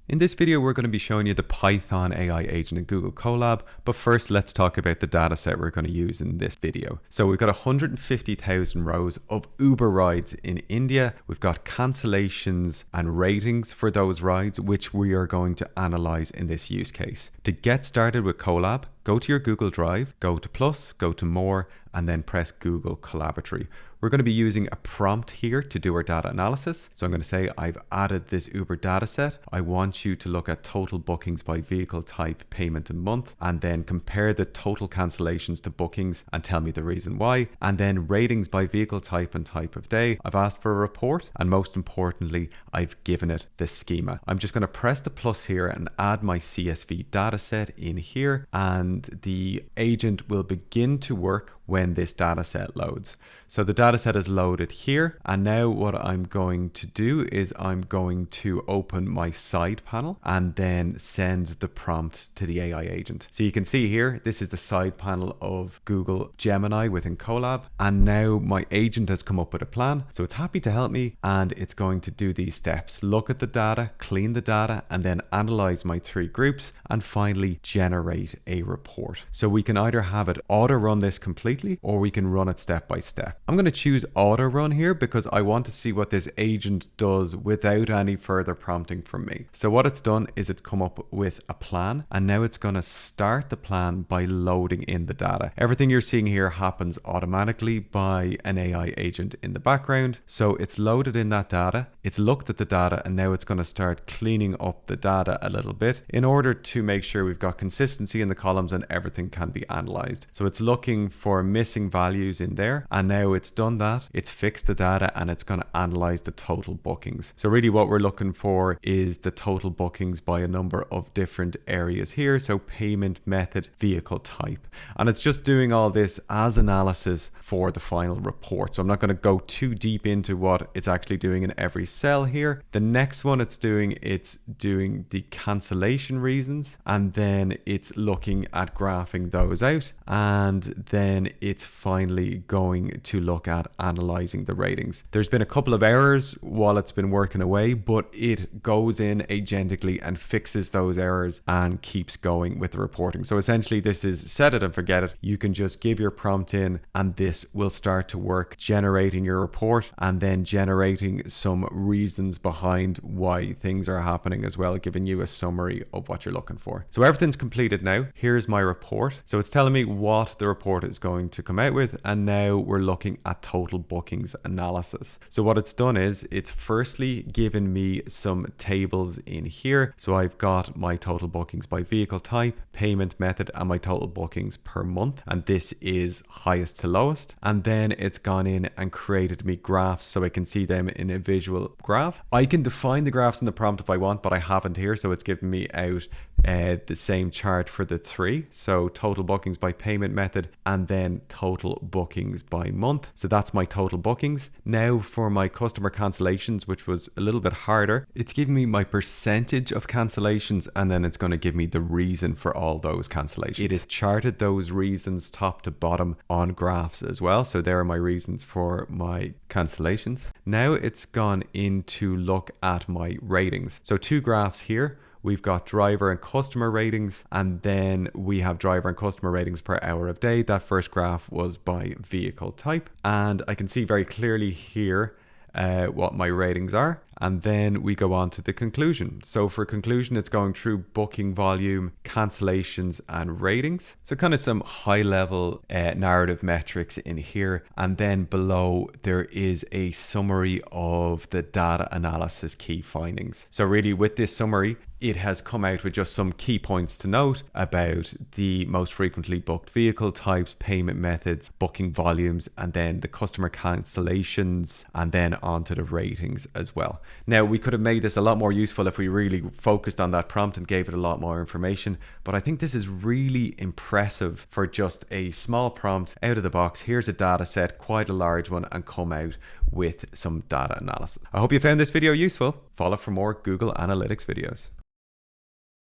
In this video, we're going to be showing you the Python AI agent in Google Colab, but first let's talk about the data set we're going to use in this video. So we've got 150,000 rows of Uber rides in India. We've got cancellations and ratings for those rides, which we are going to analyze in this use case. To get started with Colab, go to your Google Drive, go to Plus, go to More, and then press Google Collaboratory. We're going to be using a prompt here to do our data analysis. So I'm going to say I've added this Uber data set. I want you to look at total bookings by vehicle type, payment and month, and then compare the total cancellations to bookings and tell me the reason why. And then ratings by vehicle type and type of day. I've asked for a report, and most importantly, I've given it the schema. I'm just going to press the plus here and add my CSV data set in here, and the agent will begin to work when this data set loads. So the data set is loaded here, and now what I'm going to do is I'm going to open my side panel and then send the prompt to the AI agent. So you can see here, this is the side panel of Google Gemini within Colab, and now my agent has come up with a plan. So it's happy to help me, and it's going to do these steps: look at the data, clean the data, and then analyze my three groups, and finally generate a report. So we can either have it auto run this completely, or we can run it step by step. I'm going to choose auto run here because I want to see what this agent does without any further prompting from me. So what it's done is it's come up with a plan, and now it's going to start the plan by loading in the data. Everything you're seeing here happens automatically by an AI agent in the background. So it's loaded in that data, it's looked at the data, and now it's going to start cleaning up the data a little bit in order to make sure we've got consistency in the columns and everything can be analyzed. So it's looking for missing values in there, and now it's done that. It's fixed the data, and it's going to analyze the total bookings. So really what we're looking for is the total bookings by a number of different areas here. So payment method, vehicle type, and it's just doing all this as analysis for the final report. So I'm not going to go too deep into what it's actually doing in every cell here. The next one it's doing the cancellation reasons, and then it's looking at graphing those out, and then it's finally going to look at analyzing the ratings. There's been a couple of errors while it's been working away, but it goes in agentically and fixes those errors and keeps going with the reporting. So essentially this is set it and forget it. You can just give your prompt in, and this will start to work generating your report and then generating some reasons behind why things are happening as well, giving you a summary of what you're looking for. So everything's completed now. Here's my report. So it's telling me what the report is going to come out with, and now we're looking at total bookings analysis. So what it's done is it's firstly given me some tables in here. So I've got my total bookings by vehicle type, payment method, and my total bookings per month, and this is highest to lowest. And then it's gone in and created me graphs so I can see them in a visual graph. I can define the graphs in the prompt if I want, but I haven't here, so it's giving me out the same chart for the three. So total bookings by payment method, and then total bookings by month. So that's my total bookings. Now for my customer cancellations, which was a little bit harder, it's giving me my percentage of cancellations, and then it's going to give me the reason for all those cancellations. It has charted those reasons top to bottom on graphs as well. So there are my reasons for my cancellations. Now it's gone in to look at my ratings. So two graphs here. We've got driver and customer ratings, and then we have driver and customer ratings per hour of day. That first graph was by vehicle type, and I can see very clearly here what my ratings are. And then we go on to the conclusion. So for conclusion, it's going through booking volume, cancellations, and ratings. So kind of some high level narrative metrics in here. And then below there is a summary of the data analysis key findings. So really with this summary, it has come out with just some key points to note about the most frequently booked vehicle types, payment methods, booking volumes, and then the customer cancellations, and then onto the ratings as well. Now, we could have made this a lot more useful if we really focused on that prompt and gave it a lot more information, but I think this is really impressive for just a small prompt out of the box. Here's a data set, quite a large one, and come out with some data analysis. I hope you found this video useful. Follow for more Google Analytics videos.